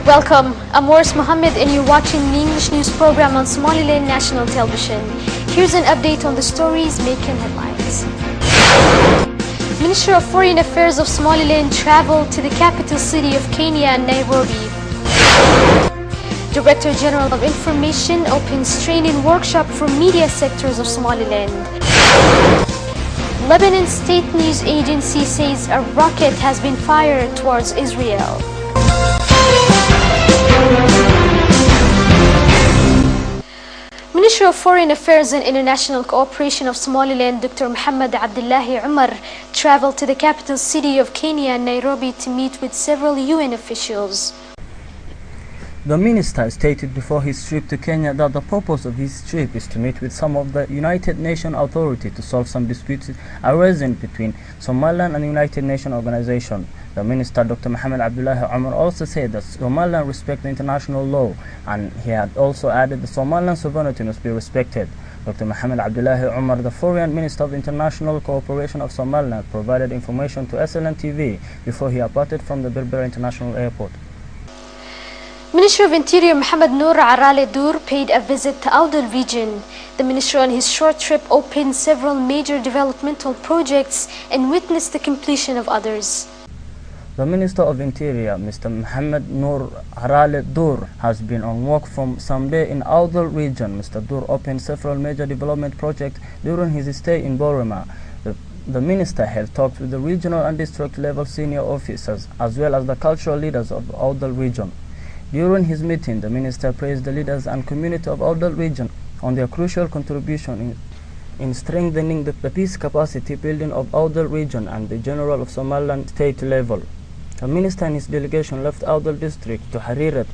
Welcome, I'm Morris Mohammed and you're watching the English news program on Somaliland National Television. Here's an update on the stories making headlines. Minister of Foreign Affairs of Somaliland traveled to the capital city of Kenya, Nairobi. Director General of Information opens training workshop for media sectors of Somaliland. Lebanon State News Agency says a rocket has been fired towards Israel. Minister of Foreign Affairs and International Cooperation of Somaliland, Dr. Mohammed Abdullahi Umar, traveled to the capital city of Kenya, Nairobi, to meet with several UN officials. The minister stated before his trip to Kenya that the purpose of his trip is to meet with some of the United Nations Authority to solve some disputes arisen between Somaliland and the United Nations Organization. The minister, Dr. Mohammed Abdullahi Umar, also said that Somaliland respects the international law, and he had also added that Somaliland sovereignty must be respected. Dr. Mohammed Abdullahi Umar, the Foreign Minister of International Cooperation of Somaliland, provided information to SLN TV before he departed from the Berbera International Airport. Minister of Interior Mohammed Noor Arale Dur paid a visit to Awdal region. The minister on his short trip opened several major developmental projects and witnessed the completion of others. The Minister of Interior, Mr. Mohammed Noor Arale Dur, has been on work from some day in Awdal region. Mr. Dur opened several major development projects during his stay in Borema. The minister held talks with the regional and district level senior officers as well as the cultural leaders of Awdal region. During his meeting, the minister praised the leaders and community of Awdal region on their crucial contribution in strengthening the peace capacity building of Awdal region and the general of Somaliland state level. The minister and his delegation left Awdal district to Harirat.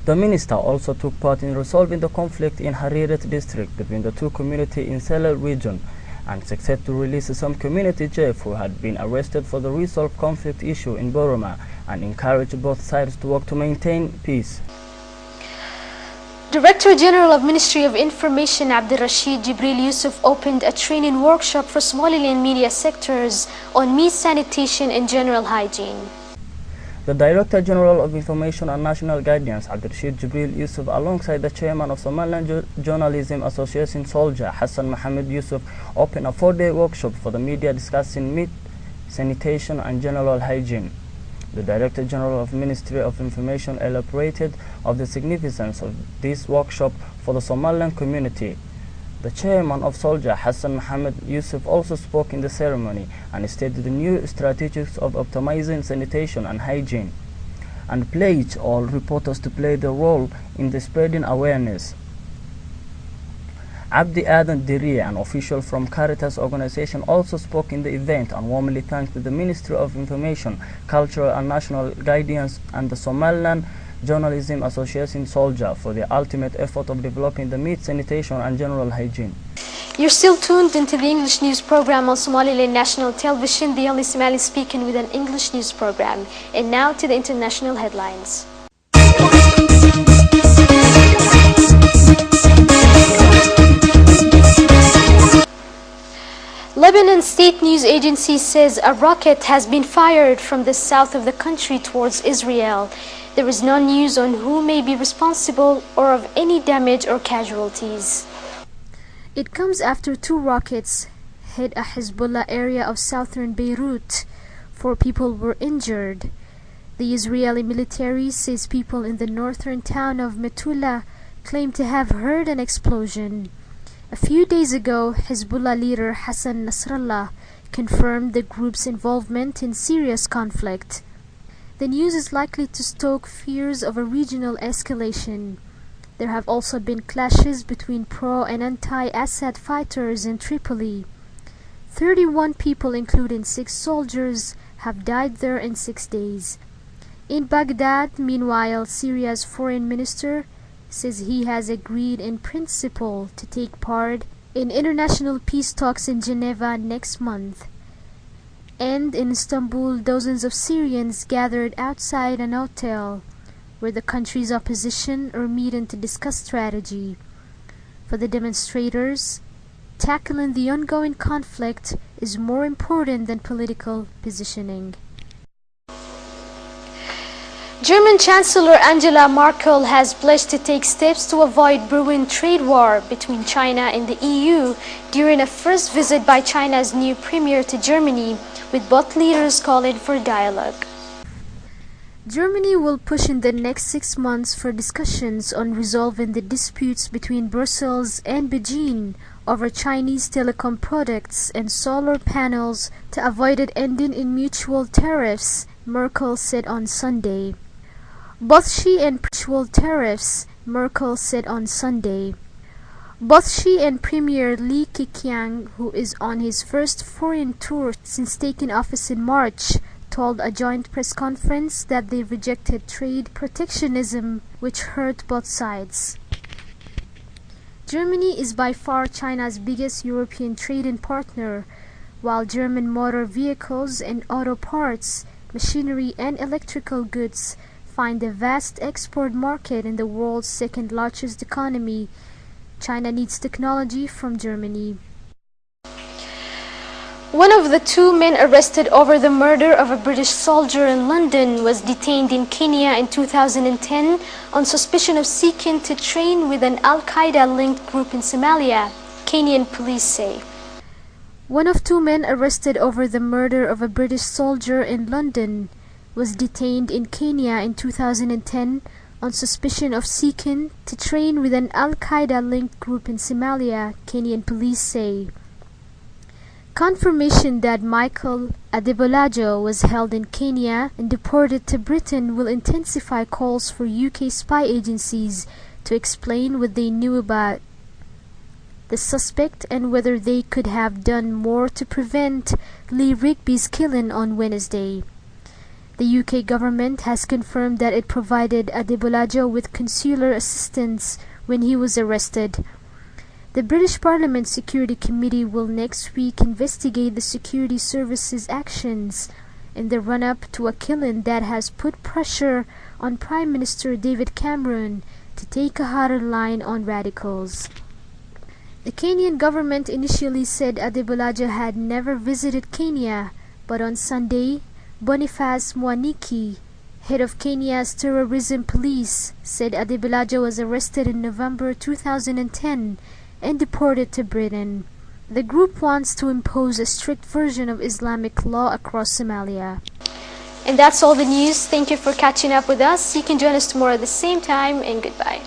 The minister also took part in resolving the conflict in Harirat district between the two communities in Salal region and succeeded to release some community chiefs who had been arrested for the resolved conflict issue in Boroma and encouraged both sides to work to maintain peace. Director General of Ministry of Information Abdul Rashid Jibril Yusuf opened a training workshop for Somaliland media sectors on meat sanitation and general hygiene. The Director General of Information and National Guidance, Abdul Rashid Jibril Yusuf, alongside the Chairman of Somaliland Journalism Association Soldier, Hassan Mohammed Yusuf, opened a 4-day workshop for the media discussing meat sanitation and general hygiene. The Director General of Ministry of Information elaborated of the significance of this workshop for the Somaliland community. The Chairman of Soldier, Hassan Mohammed Yusuf, also spoke in the ceremony and stated the new strategies of optimizing sanitation and hygiene and pledged all reporters to play their role in the spreading awareness. Abdi Adan Diri, an official from Caritas organization, also spoke in the event and warmly thanked the Ministry of Information, Culture and National Guidance and the Somaliland Journalism Association Soldier for the ultimate effort of developing the meat sanitation and general hygiene. You're still tuned into the English news program on Somaliland National Television, the only Somali speaking with an English news program. And now to the international headlines. Lebanon State News Agency says a rocket has been fired from the south of the country towards Israel. There is no news on who may be responsible or of any damage or casualties. It comes after 2 rockets hit a Hezbollah area of southern Beirut. 4 people were injured. The Israeli military says people in the northern town of Metula claim to have heard an explosion. A few days ago, Hezbollah leader Hassan Nasrallah confirmed the group's involvement in Syria's conflict. The news is likely to stoke fears of a regional escalation. There have also been clashes between pro and anti-Assad fighters in Tripoli. 31 people, including 6 soldiers, have died there in 6 days. In Baghdad, meanwhile, Syria's foreign minister says he has agreed in principle to take part in international peace talks in Geneva next month. And in Istanbul, dozens of Syrians gathered outside an hotel where the country's opposition are meeting to discuss strategy. For the demonstrators, tackling the ongoing conflict is more important than political positioning. German Chancellor Angela Merkel has pledged to take steps to avoid brewing trade war between China and the EU during a first visit by China's new premier to Germany, with both leaders calling for dialogue. Germany will push in the next 6 months for discussions on resolving the disputes between Brussels and Beijing over Chinese telecom products and solar panels to avoid it ending in mutual tariffs, Merkel said on Sunday. Both she and Premier Li Keqiang, who is on his first foreign tour since taking office in March, told a joint press conference that they rejected trade protectionism, which hurt both sides. Germany is by far China's biggest European trading partner, while German motor vehicles and auto parts, machinery and electrical goods find a vast export market in the world's second largest economy. China needs technology from Germany. One of the 2 men arrested over the murder of a British soldier in London was detained in Kenya in 2010 on suspicion of seeking to train with an Al-Qaeda-linked group in Somalia, Kenyan police say. One of 2 men arrested over the murder of a British soldier in London was detained in Kenya in 2010 on suspicion of seeking to train with an Al-Qaeda-linked group in Somalia, Kenyan police say. Confirmation that Michael Adebolajo was held in Kenya and deported to Britain will intensify calls for UK spy agencies to explain what they knew about the suspect and whether they could have done more to prevent Lee Rigby's killing on Wednesday. The UK government has confirmed that it provided Adebolajo with consular assistance when he was arrested. The British Parliament Security Committee will next week investigate the security service's actions in the run-up to a killing that has put pressure on Prime Minister David Cameron to take a harder line on radicals. The Kenyan government initially said Adebolajo had never visited Kenya, but on Sunday, Boniface Mwaniki, head of Kenya's terrorism police, said Adebolajo was arrested in November 2010 and deported to Britain. The group wants to impose a strict version of Islamic law across Somalia. And that's all the news. Thank you for catching up with us. You can join us tomorrow at the same time, and goodbye.